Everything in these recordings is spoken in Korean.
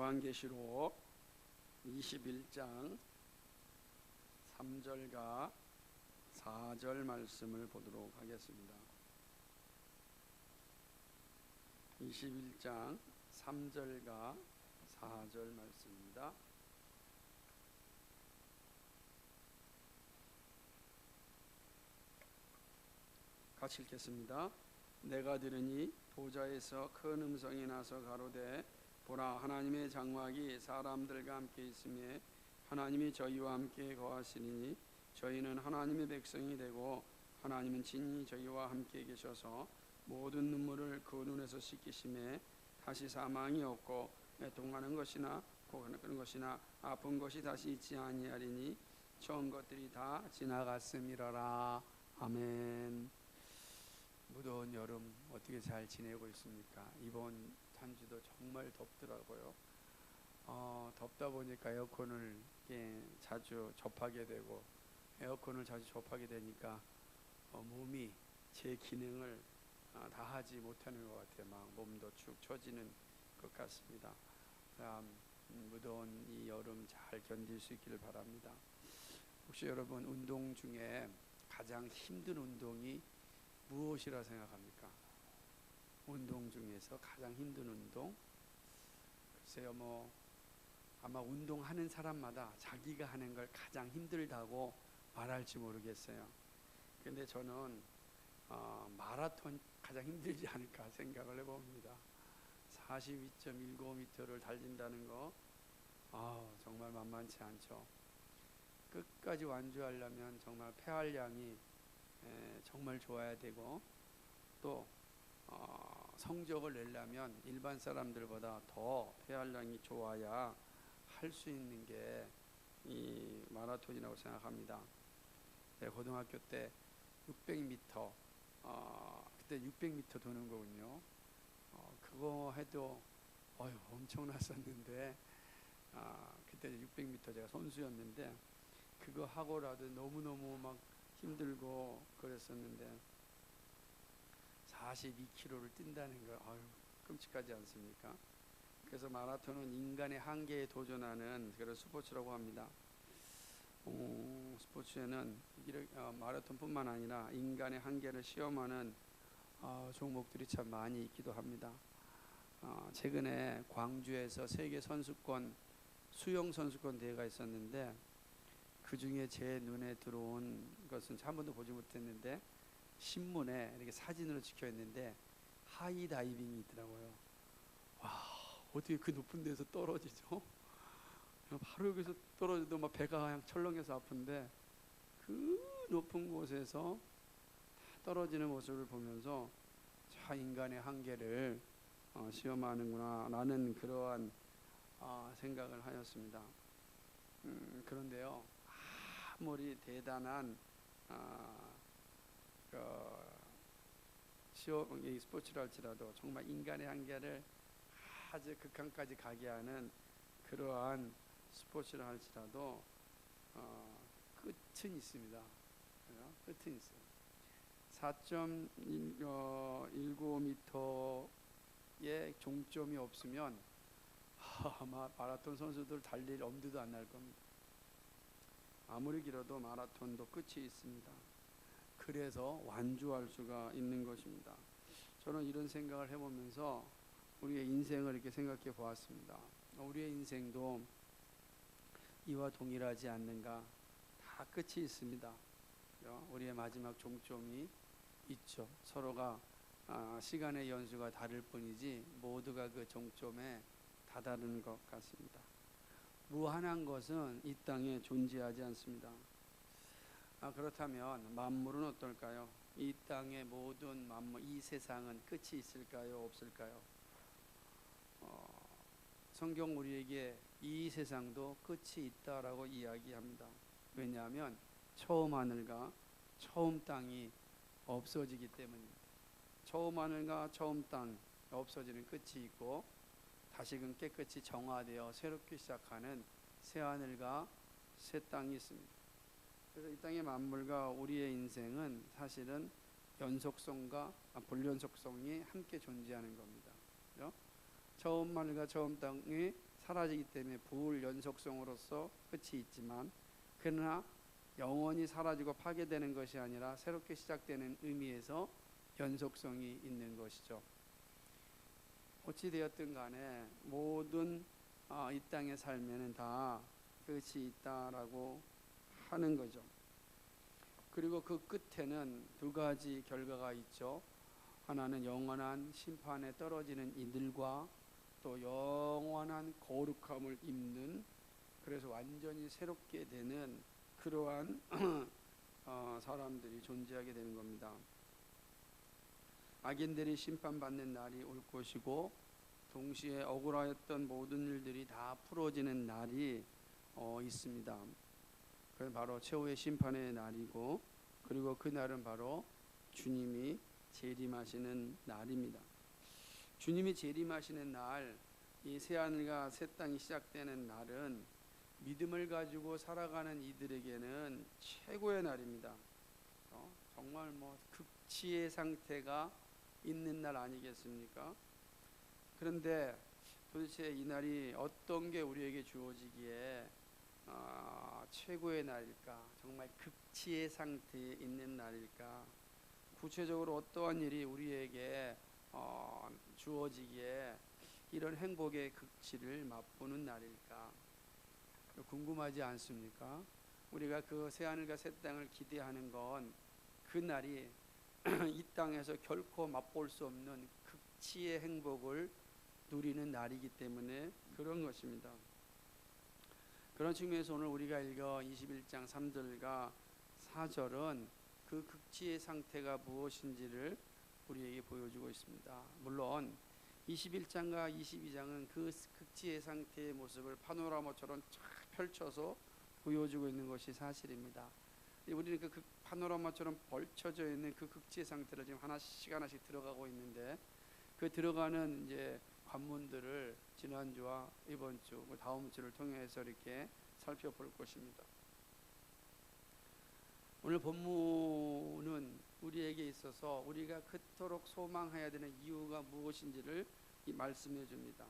요한계시록 21장 3절과 4절 말씀을 보도록 하겠습니다. 21장 3절과 4절 말씀입니다. 같이 읽겠습니다. 내가 들으니 보좌에서 큰 음성이 나서 가로되 보라, 하나님의 장막이 사람들과 함께 있으며 하나님이 저희와 함께 거하시리니 저희는 하나님의 백성이 되고 하나님은 친히 저희와 함께 계셔서 모든 눈물을 그 눈에서 씻기심에 다시 사망이 없고 애통하는 것이나 고하는 것이나 아픈 것이 다시 있지 아니하리니 처음 것들이 다 지나갔음이로라. 아멘. 무더운 여름 어떻게 잘 지내고 있습니까? 이번 한 주도 정말 덥더라고요. 덥다 보니까 에어컨을 자주 접하게 되고 에어컨을 자주 접하게 되니까 몸이 제 기능을 다 하지 못하는 것 같아요. 막 몸도 축 처지는 것 같습니다. 무더운 이 여름 잘 견딜 수 있기를 바랍니다. 혹시 여러분 운동 중에 가장 힘든 운동이 무엇이라 생각합니까? 운동 중에서 가장 힘든 운동? 글쎄요, 아마 운동하는 사람마다 자기가 하는 걸 가장 힘들다고 말할지 모르겠어요. 근데 저는 마라톤 가장 힘들지 않을까 생각을 해봅니다. 42.195m를 달린다는 거 정말 만만치 않죠. 끝까지 완주하려면 정말 폐활량이 정말 좋아야 되고 또 성적을 내려면 일반 사람들보다 더 폐활량이 좋아야 할 수 있는 게 이 마라톤이라고 생각합니다. 고등학교 때 600m 그때 600m 도는 거군요. 그거 해도 엄청났었는데 그때 600m 제가 선수였는데 그거 하고라도 너무너무 막 힘들고 그랬었는데 42km를 뛴다는 거 끔찍하지 않습니까? 그래서 마라톤은 인간의 한계에 도전하는 그런 스포츠라고 합니다. 스포츠에는 마라톤뿐만 아니라 인간의 한계를 시험하는 종목들이 참 많이 있기도 합니다. 최근에 광주에서 세계 선수권 수영 선수권 대회가 있었는데 그 중에 제 눈에 들어온 것은 한 번도 보지 못했는데 신문에 이렇게 사진으로 찍혀 있는데 하이 다이빙이 있더라고요. 와, 어떻게 그 높은 데서 떨어지죠? 바로 여기서 떨어져도 막 배가 그냥 철렁해서 아픈데 그 높은 곳에서 떨어지는 모습을 보면서 자, 인간의 한계를 시험하는구나 라는 그러한 생각을 하였습니다. 그런데요, 아무리 대단한 이 스포츠를 할지라도 정말 인간의 한계를 아주 극한까지 가게 하는 그러한 스포츠를 할지라도 끝은 있습니다. 끝은 있어요. 4.19m의 종점이 없으면 아마 마라톤 선수들 달릴 엄두도 안 날 겁니다. 아무리 길어도 마라톤도 끝이 있습니다. 그래서 완주할 수가 있는 것입니다. 저는 이런 생각을 해보면서 우리의 인생을 이렇게 생각해 보았습니다. 우리의 인생도 이와 동일하지 않는가? 다 끝이 있습니다. 우리의 마지막 종점이 있죠. 서로가 시간의 연수가 다를 뿐이지 모두가 그 종점에 다다르는 것 같습니다. 무한한 것은 이 땅에 존재하지 않습니다. 그렇다면 만물은 어떨까요? 이 땅의 모든 만물, 이 세상은 끝이 있을까요? 없을까요? 성경 우리에게 이 세상도 끝이 있다라고 이야기합니다. 왜냐하면 처음 하늘과 처음 땅이 없어지기 때문입니다. 처음 하늘과 처음 땅 없어지는 끝이 있고 다시금 깨끗이 정화되어 새롭게 시작하는 새 하늘과 새 땅이 있습니다. 그래서 이 땅의 만물과 우리의 인생은 사실은 연속성과 불연속성이 함께 존재하는 겁니다. 처음 하늘과 처음 땅이 사라지기 때문에 불연속성으로서 끝이 있지만, 그러나 영원히 사라지고 파괴되는 것이 아니라 새롭게 시작되는 의미에서 연속성이 있는 것이죠. 어찌 되었든 간에 모든 이 땅의 삶에는 다 끝이 있다라고 하는 거죠. 그리고 그 끝에는 두 가지 결과가 있죠. 하나는 영원한 심판에 떨어지는 이들과 또 영원한 거룩함을 입는, 그래서 완전히 새롭게 되는 그러한 사람들이 존재하게 되는 겁니다. 악인들이 심판받는 날이 올 것이고, 동시에 억울하였던 모든 일들이 다 풀어지는 날이 있습니다. 그건 바로 최후의 심판의 날이고, 그리고 그 날은 바로 주님이 재림하시는 날입니다. 주님이 재림하시는 날, 이 새하늘과 새 땅이 시작되는 날은 믿음을 가지고 살아가는 이들에게는 최고의 날입니다. 정말 극치의 상태가 있는 날 아니겠습니까? 그런데 도대체 이 날이 어떤 게 우리에게 주어지기에 최고의 날일까? 정말 극치의 상태에 있는 날일까? 구체적으로 어떠한 일이 우리에게 주어지기에 이런 행복의 극치를 맛보는 날일까? 궁금하지 않습니까? 우리가 그 새하늘과 새 땅을 기대하는 건 그 날이 이 땅에서 결코 맛볼 수 없는 극치의 행복을 누리는 날이기 때문에 그런 것입니다. 그런 측면에서 오늘 우리가 읽어 21장 3절과 4절은 그 극치의 상태가 무엇인지를 우리에게 보여주고 있습니다. 물론 21장과 22장은 그 극치의 상태의 모습을 파노라마처럼 쫙 펼쳐서 보여주고 있는 것이 사실입니다. 우리는 그 파노라마처럼 벌쳐져 있는 그 극치의 상태를 지금 하나씩 들어가고 있는데, 그 들어가는 이제 관문들을 지난주와 이번 주, 다음 주를 통해서 이렇게 살펴볼 것입니다. 오늘 본문은 우리에게 있어서 우리가 그토록 소망해야 되는 이유가 무엇인지를 말씀해 줍니다.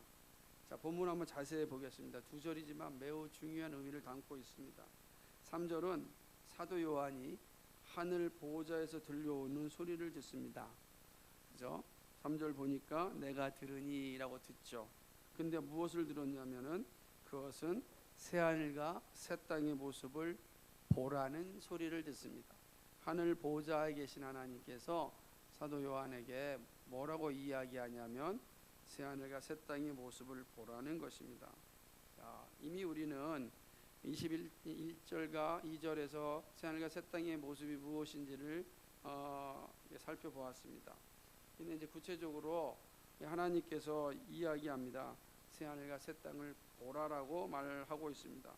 자, 본문 한번 자세히 보겠습니다. 두 절이지만 매우 중요한 의미를 담고 있습니다. 3절은 사도 요한이 하늘 보호자에서 들려오는 소리를 듣습니다. 그죠? 3절 보니까 내가 들으니라고 듣죠. 근데 무엇을 들었냐면은 그것은 새하늘과 새 땅의 모습을 보라는 소리를 듣습니다. 하늘 보호자에 계신 하나님께서 사도 요한에게 뭐라고 이야기하냐면 새하늘과 새 땅의 모습을 보라는 것입니다. 자, 이미 우리는 21절과 2절에서 새하늘과 새 땅의 모습이 무엇인지를 살펴보았습니다. 근데 이제 구체적으로 하나님께서 이야기합니다. 새하늘과 새 땅을 보라라고 말하고 있습니다.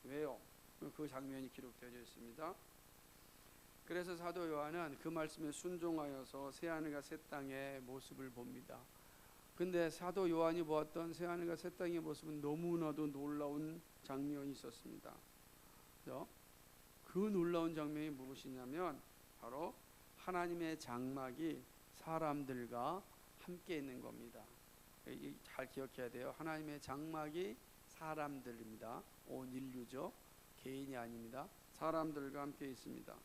왜요? 그 장면이 기록되어 있습니다. 그래서 사도 요한은 그 말씀에 순종하여서 새하늘과 새 땅의 모습을 봅니다. 근데 사도 요한이 보았던 새하늘과 새 땅의 모습은 너무나도 놀라운 장면이 있었습니다. 그렇죠? 그 놀라운 장면이 무엇이냐면 바로 하나님의 장막이 사람들과 함께 있는 겁니다. 잘 기억해야 돼요. 하나님의 장막이 사람들입니다. 온 인류죠. 개인이 아닙니다. 사람들과 함께 있습니다.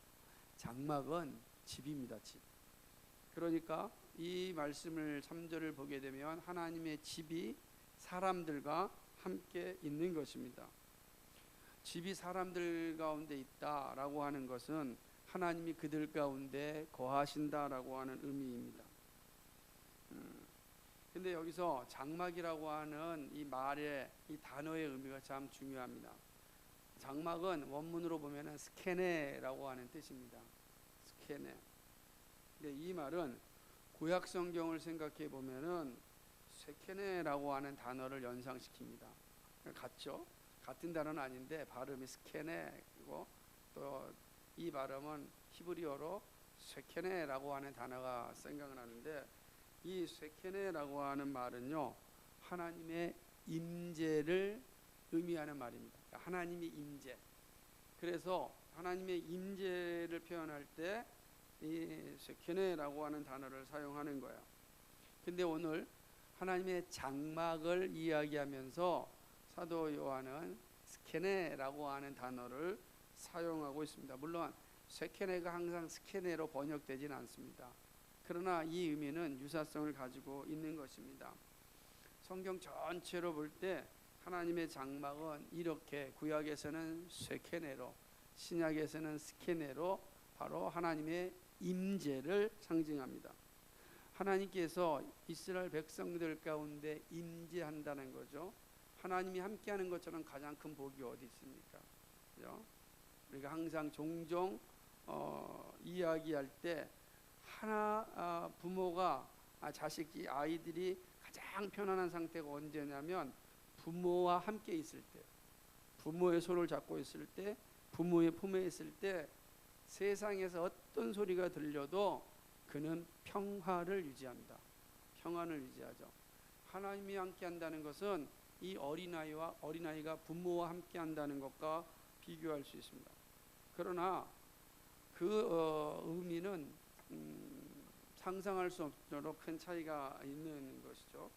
장막은 집입니다. 집. 그러니까 이 말씀을 3절을 보게 되면 하나님의 집이 사람들과 함께 있는 것입니다. 집이 사람들 가운데 있다라고 하는 것은 하나님이 그들 가운데 거하신다라고 하는 의미입니다. 근데 여기서 장막이라고 하는 이 말의 이 단어의 의미가 참 중요합니다. 장막은 원문으로 보면은 스케네라고 하는 뜻입니다. 스케네. 근데 이 말은 구약 성경을 생각해 보면은 스케네라고 하는 단어를 연상시킵니다. 같죠? 같은 단어는 아닌데 발음이 스케네이고 또 이 발음은 히브리어로 쉐케네라고 하는 단어가 생각나는데, 이 쉐케네라고 하는 말은요 하나님의 임재를 의미하는 말입니다. 하나님의 임재. 그래서 하나님의 임재를 표현할 때 이 쉐케네라고 하는 단어를 사용하는 거예요. 근데 오늘 하나님의 장막을 이야기하면서 사도 요한은 스케네라고 하는 단어를 사용하고 있습니다. 물론 스케네가 항상 스케네로 번역되지는 않습니다. 그러나 이 의미는 유사성을 가지고 있는 것입니다. 성경 전체로 볼 때 하나님의 장막은 이렇게 구약에서는 스케네로, 신약에서는 스케네로 바로 하나님의 임재를 상징합니다. 하나님께서 이스라엘 백성들 가운데 임재한다는 거죠. 하나님이 함께하는 것처럼 가장 큰 복이 어디 있습니까? 그죠? 우리가 항상 종종 이야기할 때 부모가 자식이 아이들이 가장 편안한 상태가 언제냐면 부모와 함께 있을 때, 부모의 손을 잡고 있을 때, 부모의 품에 있을 때 세상에서 어떤 소리가 들려도 그는 평화를 유지합니다. 평안을 유지하죠. 하나님이 함께한다는 것은 이 어린아이가 부모와 함께한다는 것과 비교할 수 있습니다. 그러나 그 의미는 상상할 수 없도록 큰 차이가 있는 것이죠.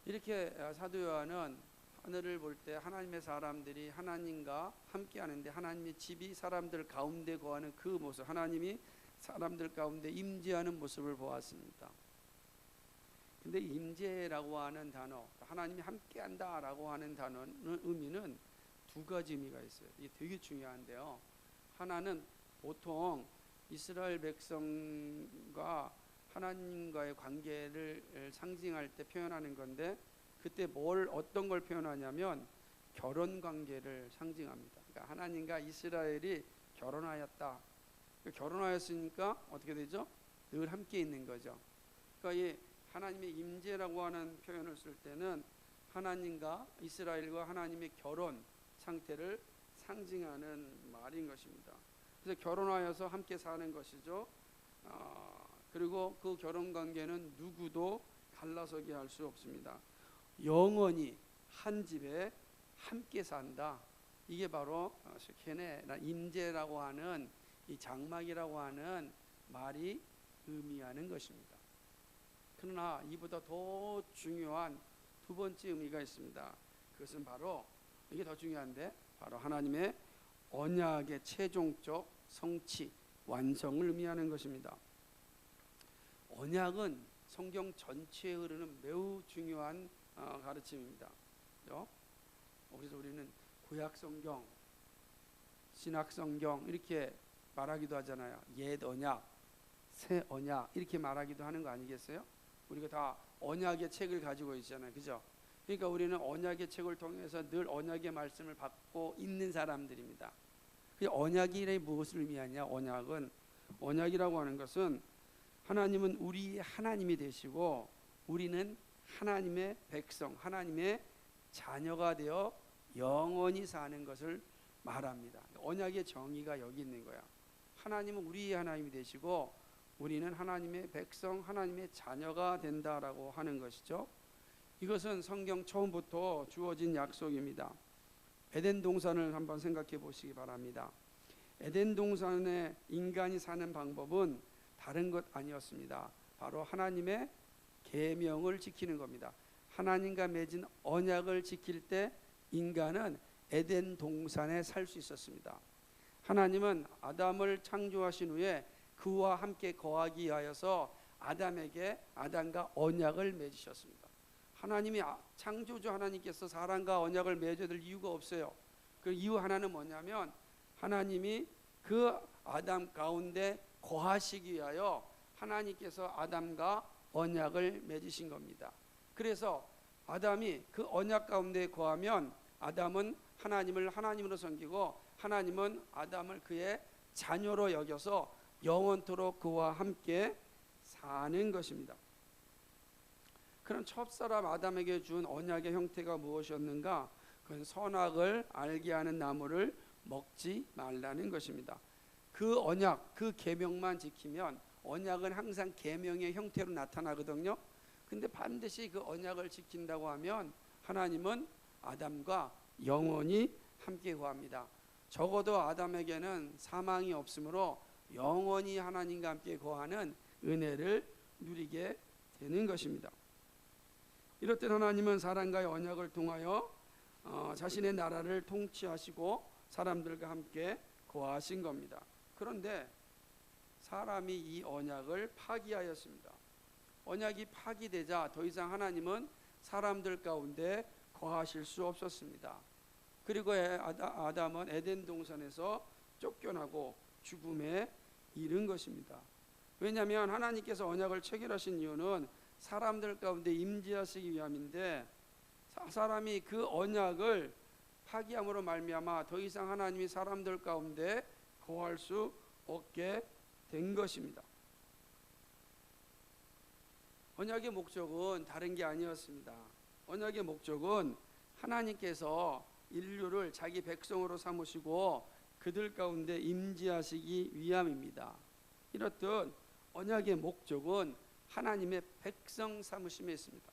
이렇게 사도 요한은 하늘을 볼 때 하나님의 사람들이 하나님과 함께하는데 하나님의 집이 사람들 가운데 거하는 그 모습, 하나님이 사람들 가운데 임재하는 모습을 보았습니다. 근데 임재라고 하는 단어, 하나님이 함께한다라고 하는 단어는 의미는 두 가지 의미가 있어요. 이게 되게 중요한데요. 하나는 보통 이스라엘 백성과 하나님과의 관계를 상징할 때 표현하는 건데 그때 어떤 걸 표현하냐면 결혼 관계를 상징합니다. 그러니까 하나님과 이스라엘이 결혼하였다. 결혼하였으니까 어떻게 되죠? 늘 함께 있는 거죠. 그러니까 이 하나님의 임재라고 하는 표현을 쓸 때는 하나님과 이스라엘과 하나님의 결혼 상태를 상징하는 말인 것입니다. 그래서 결혼하여서 함께 사는 것이죠. 그리고 그 결혼 관계는 누구도 갈라서게 할 수 없습니다. 영원히 한 집에 함께 산다. 이게 바로 쉐케네 임재라고 하는 이 장막이라고 하는 말이 의미하는 것입니다. 그러나 이보다 더 중요한 두 번째 의미가 있습니다. 그것은 바로 이게 더 중요한데 바로 하나님의 언약의 최종적 성취, 완성을 의미하는 것입니다. 언약은 성경 전체에 흐르는 매우 중요한 가르침입니다. 그래서 우리는 구약 성경, 신약 성경 이렇게 말하기도 하잖아요. 옛 언약, 새 언약 이렇게 말하기도 하는 거 아니겠어요? 우리가 다 언약의 책을 가지고 있잖아요. 그죠? 그러니까 우리는 언약의 책을 통해서 늘 언약의 말씀을 받고 있는 사람들입니다. 언약이 무엇을 의미하냐? 언약이라고 하는 것은 하나님은 우리의 하나님이 되시고 우리는 하나님의 백성, 하나님의 자녀가 되어 영원히 사는 것을 말합니다. 언약의 정의가 여기 있는 거야. 하나님은 우리의 하나님이 되시고 우리는 하나님의 백성, 하나님의 자녀가 된다라고 하는 것이죠. 이것은 성경 처음부터 주어진 약속입니다. 에덴 동산을 한번 생각해 보시기 바랍니다. 에덴 동산에 인간이 사는 방법은 다른 것 아니었습니다. 바로 하나님의 계명을 지키는 겁니다. 하나님과 맺은 언약을 지킬 때 인간은 에덴 동산에 살 수 있었습니다. 하나님은 아담을 창조하신 후에 그와 함께 거하기 위하여서 아담과 언약을 맺으셨습니다. 하나님이 창조주 하나님께서 사람과 언약을 맺어야 될 이유가 없어요. 그 이유 하나는 뭐냐면 하나님이 그 아담 가운데 거하시기 위하여 하나님께서 아담과 언약을 맺으신 겁니다. 그래서 아담이 그 언약 가운데 거하면 아담은 하나님을 하나님으로 섬기고 하나님은 아담을 그의 자녀로 여겨서 영원토록 그와 함께 사는 것입니다. 그런 첫사람 아담에게 준 언약의 형태가 무엇이었는가? 그건 선악을 알게 하는 나무를 먹지 말라는 것입니다. 그 언약, 그 계명만 지키면 언약은 항상 계명의 형태로 나타나거든요. 근데 반드시 그 언약을 지킨다고 하면 하나님은 아담과 영원히 함께 거합니다. 적어도 아담에게는 사망이 없으므로 영원히 하나님과 함께 거하는 은혜를 누리게 되는 것입니다. 이렇듯 하나님은 사람과의 언약을 통하여 자신의 나라를 통치하시고 사람들과 함께 거하신 겁니다. 그런데 사람이 이 언약을 파기하였습니다. 언약이 파기되자 더 이상 하나님은 사람들 가운데 거하실 수 없었습니다. 그리고 아담은 에덴 동산에서 쫓겨나고 죽음에 이른 것입니다. 왜냐하면 하나님께서 언약을 체결하신 이유는 사람들 가운데 임재하시기 위함인데, 사람이 그 언약을 파기함으로 말미암아 더 이상 하나님이 사람들 가운데 거할 수 없게 된 것입니다. 언약의 목적은 다른 게 아니었습니다. 언약의 목적은 하나님께서 인류를 자기 백성으로 삼으시고 그들 가운데 임재하시기 위함입니다. 이렇듯 언약의 목적은 하나님의 백성 삼으심에 있습니다.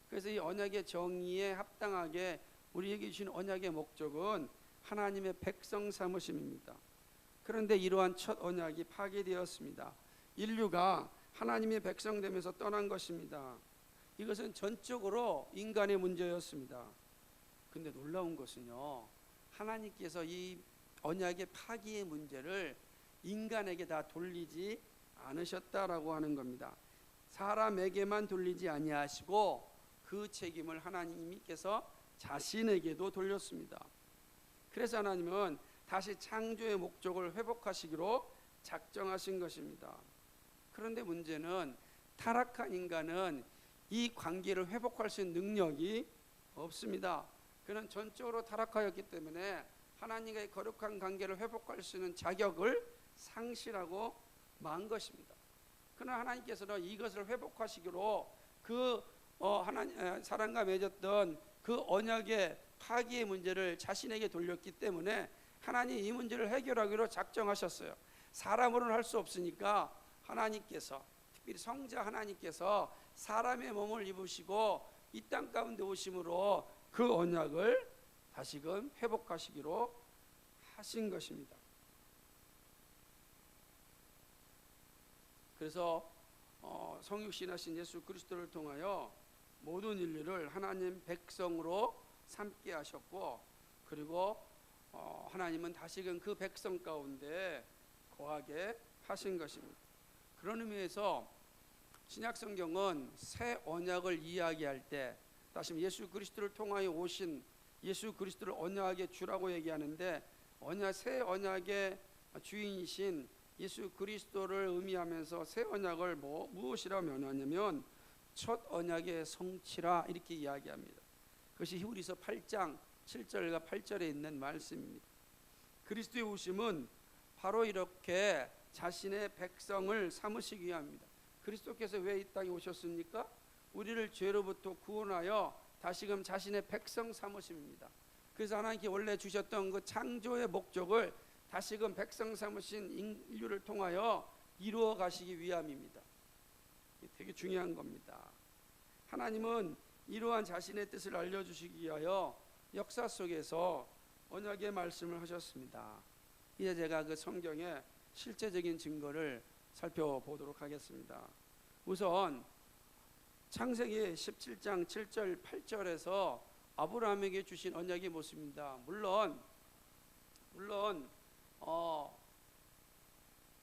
그래서 이 언약의 정의에 합당하게 우리에게 주신 언약의 목적은 하나님의 백성 삼으심입니다. 그런데 이러한 첫 언약이 파괴되었습니다. 인류가 하나님의 백성 되면서 떠난 것입니다. 이것은 전적으로 인간의 문제였습니다. 근데 놀라운 것은요, 하나님께서 이 언약의 파기의 문제를 인간에게 다 돌리지 않으셨다라고 하는 겁니다. 사람에게만 돌리지 아니하시고 그 책임을 하나님께서 자신에게도 돌렸습니다. 그래서 하나님은 다시 창조의 목적을 회복하시기로 작정하신 것입니다. 그런데 문제는 타락한 인간은 이 관계를 회복할 수 있는 능력이 없습니다. 그는 전적으로 타락하였기 때문에 하나님과의 거룩한 관계를 회복할 수 있는 자격을 상실하고 만 것입니다. 그러나 하나님께서는 이것을 회복하시기로 사람과 맺었던 그 언약의 파기의 문제를 자신에게 돌렸기 때문에 하나님 이 문제를 해결하기로 작정하셨어요. 사람으로는 할 수 없으니까 하나님께서, 특별히 성자 하나님께서 사람의 몸을 입으시고 이 땅 가운데 오심으로 그 언약을 다시금 회복하시기로 하신 것입니다. 그래서 성육신하신 예수 그리스도를 통하여 모든 인류를 하나님 백성으로 삼게 하셨고, 그리고 하나님은 다시금 그 백성 가운데 거하게 하신 것입니다. 그런 의미에서 신약 성경은 새 언약을 이야기할 때 다시 예수 그리스도를 통하여 오신 예수 그리스도를 언약의 주라고 얘기하는데, 새 언약의 주인이신 예수 그리스도를 의미하면서 새 언약을 무엇이라고 면하냐면 첫 언약의 성취라 이렇게 이야기합니다. 그것이 히브리서 8장 7절과 8절에 있는 말씀입니다. 그리스도의 오심은 바로 이렇게 자신의 백성을 삼으시기 위함입니다. 그리스도께서 왜 이 땅에 오셨습니까? 우리를 죄로부터 구원하여 다시금 자신의 백성 삼으심입니다. 그래서 하나님께 원래 주셨던 그 창조의 목적을 다시금 백성 삼으신 인류를 통하여 이루어 가시기 위함입니다. 되게 중요한 겁니다. 하나님은 이러한 자신의 뜻을 알려주시기 위하여 역사 속에서 언약의 말씀을 하셨습니다. 이제 제가 그 성경의 실제적인 증거를 살펴보도록 하겠습니다. 우선 창세기 17장 7절 8절에서 아브라함에게 주신 언약의 모습입니다. 물론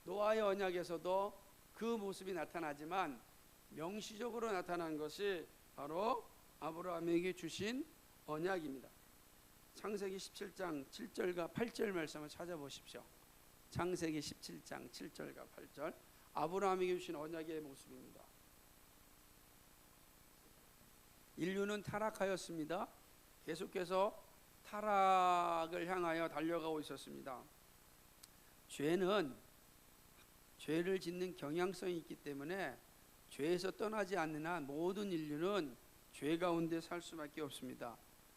노아의 언약에서도 그 모습이 나타나지만 명시적으로 나타난 것이 바로 아브라함에게 주신 언약입니다. 창세기 17장 7절과 8절 말씀을 찾아보십시오. 창세기 17장 7절과 8절, 아브라함에게 주신 언약의 모습입니다. 인류는 타락하였습니다. 계속해서 타락을 향하여 달려가고 있었습니다. 죄는 죄를 짓는 경향성이 있기 때문에 죄에서 떠나지 않는 한 모든 인류는 죄 가운데 살 수밖에 없습니다.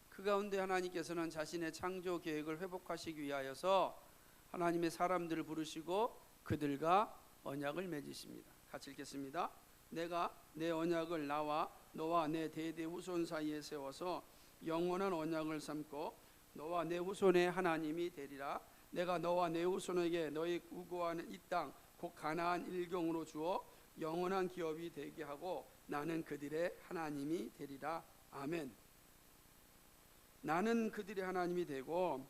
그 가운데 하나님께서는 자신의 창조 계획을 회복하시기 위하여서 하나님의 사람들을 부르시고 그들과 언약을 맺으십니다. 같이 읽겠습니다. 내가 내 언약을 나와 너와 내 대대 후손 사이에 세워서 영원한 언약을 삼고 너와 내 후손의 하나님이 되리라. 내가 너와 내 후손에게 너희 우고하는 이 땅 곧 가나안 일경으로 주어 영원한 기업이 되게 하고 나는 그들의 하나님이 되리라. 아멘. 나는 그들의 하나님이 되고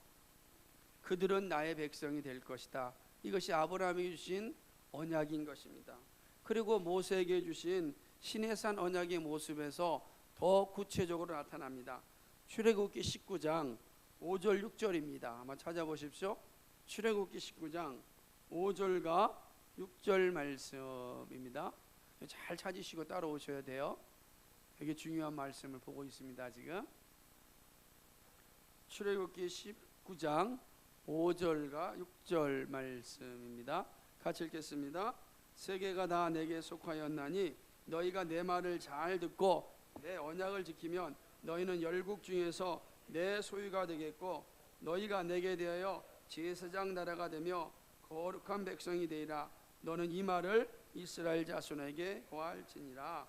그들은 나의 백성이 될 것이다. 이것이 아브라함에게 주신 언약인 것입니다. 그리고 모세에게 주신 시내산 언약의 모습에서 더 구체적으로 나타납니다. 출애굽기 19장 5절 6절입니다. 한번 찾아보십시오. 출애굽기 19장 5절과 6절 말씀입니다. 잘 찾으시고 따라오셔야 돼요. 되게 중요한 말씀을 보고 있습니다. 지금 출애굽기 19장 5절과 6절 말씀입니다. 같이 읽겠습니다. 세계가 다 내게 속하였나니 너희가 내 말을 잘 듣고 내 언약을 지키면 너희는 열국 중에서 내 소유가 되겠고 너희가 내게 대하여 제사장 나라가 되며 거룩한 백성이 되리라. 너는 이 말을 이스라엘 자손에게 고할지니라.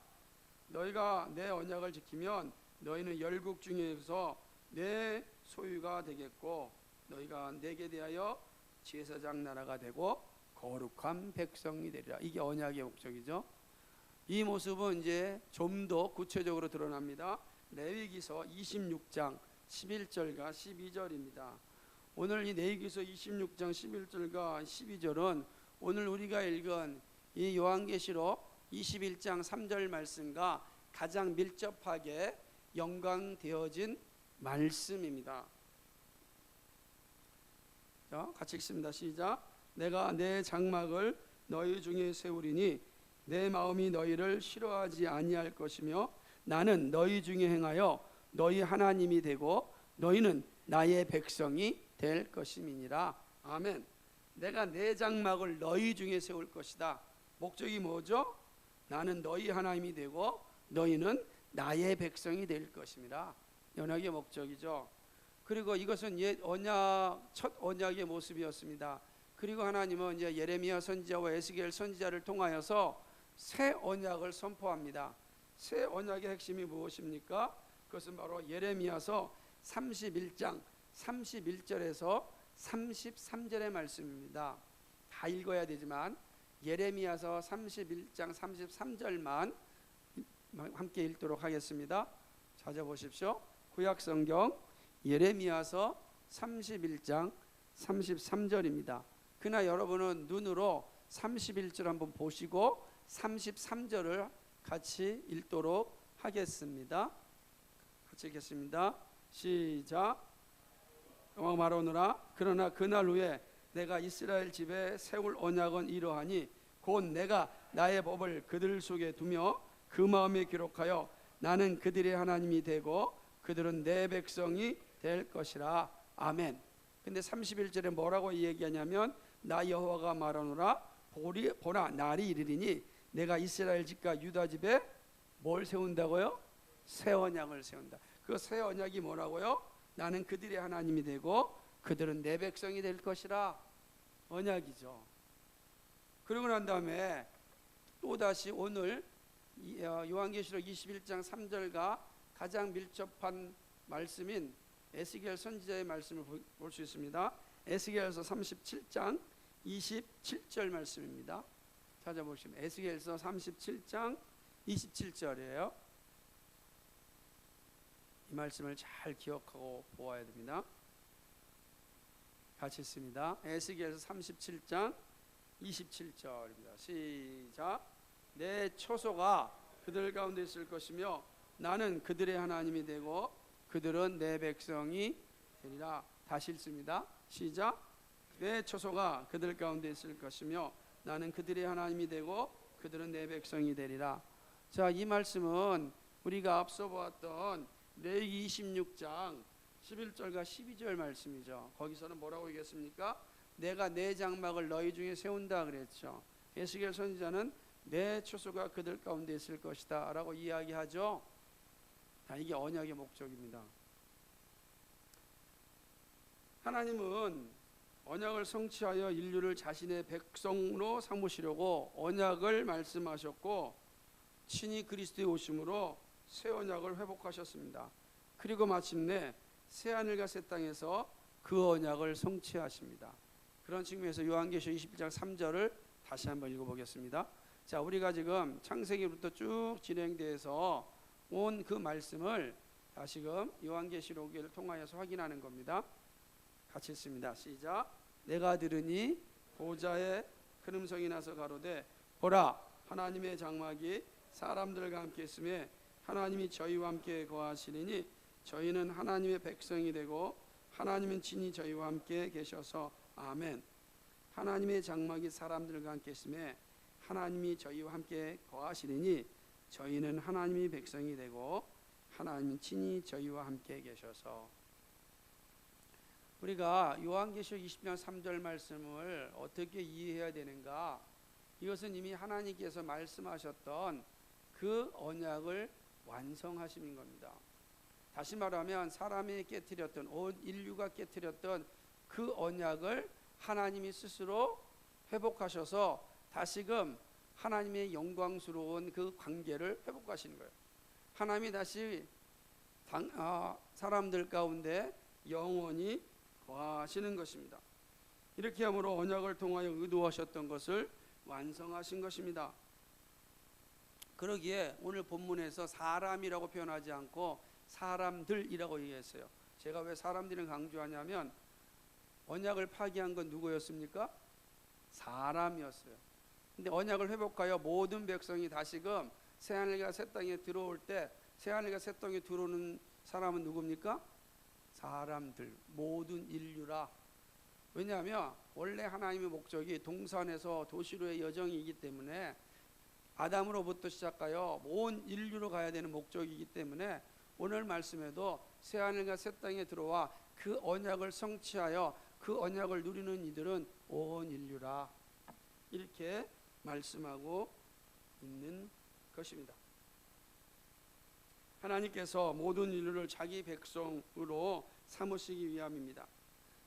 너희가 내 언약을 지키면 너희는 열국 중에서 내 소유가 되겠고 너희가 내게 대하여 제사장 나라가 되고 거룩한 백성이 되리라. 이게 언약의 목적이죠. 이 모습은 이제 좀 더 구체적으로 드러납니다. 레위기서 26장 11절과 12절입니다. 오늘 이 레위기서 26장 11절과 12절은 오늘 우리가 읽은 이 요한계시록 21장 3절 말씀과 가장 밀접하게 연관되어진 말씀입니다. 자, 같이 읽습니다. 시작. 내가 내 장막을 너희 중에 세우리니 내 마음이 너희를 싫어하지 아니할 것이며 나는 너희 중에 행하여 너희 하나님이 되고 너희는 나의 백성이 될 것임이니라. 아멘. 내가 내 장막을 너희 중에 세울 것이다. 목적이 뭐죠? 나는 너희 하나님이 되고 너희는 나의 백성이 될 것임이라. 언약의 목적이죠. 그리고 이것은 옛 언약, 첫 언약의 모습이었습니다. 그리고 하나님은 이제 예레미야 선지자와 에스겔 선지자를 통하여서 새 언약을 선포합니다. 새 언약의 핵심이 무엇입니까? 그것은 바로 예레미야서 31장 31절에서 33절의 말씀입니다. 다 읽어야 되지만 예레미야서 31장 33절만 함께 읽도록 하겠습니다. 찾아보십시오. 구약성경 예레미야서 31장 33절입니다. 그러나 여러분은 눈으로 31절 한번 보시고 33절을 같이 읽도록 하겠습니다. 같이 읽겠습니다. 시작. 여호와 말하노라. 그러나 그날 후에 내가 이스라엘 집에 세울 언약은 이러하니 곧 내가 나의 법을 그들 속에 두며 그 마음에 기록하여 나는 그들의 하나님이 되고 그들은 내 백성이 될 것이라. 아멘. 근데 31절에 뭐라고 얘기하냐면 나 여호와가 말하노라. 보라 날이 이르리니 내가 이스라엘 집과 유다 집에 뭘 세운다고요? 새 언약을 세운다. 그 새 언약이 뭐라고요? 나는 그들의 하나님이 되고 그들은 내 백성이 될 것이라. 언약이죠. 그러고 난 다음에 또다시 오늘 요한계시록 21장 3절과 가장 밀접한 말씀인 에스겔 선지자의 말씀을 볼 수 있습니다. 에스겔서 37장 27절 말씀입니다. 찾아보시면 에스겔서 37장 27절이에요. 이 말씀을 잘 기억하고 보아야 됩니다. 같이 읽습니다. 에스겔서 37장 27절입니다. 시작. 내 초소가 그들 가운데 있을 것이며 나는 그들의 하나님이 되고 그들은 내 백성이 되리라. 다시 읽습니다. 시작. 내 초소가 그들 가운데 있을 것이며 나는 그들의 하나님이 되고 그들은 내 백성이 되리라. 자, 이 말씀은 우리가 앞서 보았던 레위기 26장 11절과 12절 말씀이죠. 거기서는 뭐라고 얘기했습니까? 내가 내 장막을 너희 중에 세운다 그랬죠. 에스겔 선지자는 내 초소가 그들 가운데 있을 것이다 라고 이야기하죠. 이게 언약의 목적입니다. 하나님은 언약을 성취하여 인류를 자신의 백성으로 삼으시려고 언약을 말씀하셨고 친히 그리스도의 오심으로 새 언약을 회복하셨습니다. 그리고 마침내 새 하늘과 새 땅에서 그 언약을 성취하십니다. 그런 측면에서 요한계시록 21장 3절을 다시 한번 읽어보겠습니다. 자, 우리가 지금 창세기부터 쭉 진행돼서 온 그 말씀을 다시금 요한계시록을 통하여서 확인하는 겁니다. 같이 읽습니다. 시작. 내가 들으니 보좌에 큰 음성이 나서 가로되 보라 하나님의 장막이 사람들과 함께 있음에 하나님이 저희와 함께 거하시리니 저희는 하나님의 백성이 되고 하나님은 친히 저희와 함께 계셔서 아멘. 하나님의 장막이 사람들과 함께 있음에 하나님이 저희와 함께 거하시리니 저희는 하나님의 백성이 되고 하나님은 친히 저희와 함께 계셔서. 우리가 요한계시록 20장 3절 말씀을 어떻게 이해해야 되는가? 이것은 이미 하나님께서 말씀하셨던 그 언약을 완성하심인 겁니다. 다시 말하면 사람이 깨뜨렸던, 온 인류가 깨뜨렸던 그 언약을 하나님이 스스로 회복하셔서 다시금 하나님의 영광스러운 그 관계를 회복하시는 거예요. 하나님이 다시 사람들 가운데 영원히 거하시는 것입니다. 이렇게 함으로 언약을 통하여 의도하셨던 것을 완성하신 것입니다. 그러기에 오늘 본문에서 사람이라고 표현하지 않고 사람들이라고 얘기했어요. 제가 왜 사람들을 강조하냐면 언약을 파기한 건 누구였습니까? 사람이었어요. 근데 언약을 회복하여 모든 백성이 다시금 새하늘과 새 땅에 들어올 때 새하늘과 새 땅에 들어오는 사람은 누굽니까? 사람들, 모든 인류라. 왜냐하면 원래 하나님의 목적이 동산에서 도시로의 여정이기 때문에 아담으로부터 시작하여 온 인류로 가야 되는 목적이기 때문에 오늘 말씀에도 새하늘과 새 땅에 들어와 그 언약을 성취하여 그 언약을 누리는 이들은 온 인류라, 이렇게 말씀하고 있는 것입니다. 하나님께서 모든 인류를 자기 백성으로 삼으시기 위함입니다.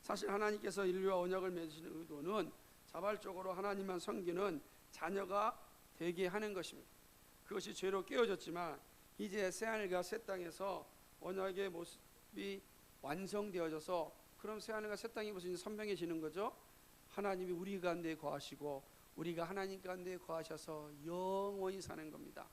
사실 하나님께서 인류와 언약을 맺으시는 의도는 자발적으로 하나님만 섬기는 자녀가 되게 하는 것입니다. 그것이 죄로 깨어졌지만 이제 새하늘과 새 땅에서 언약의 모습이 완성되어져서, 그럼 새하늘과 새 땅이 무슨 선명해지는 거죠? 하나님이 우리 가운데 거하시고 우리가 하나님 가운데 거하셔서 영원히 사는 겁니다.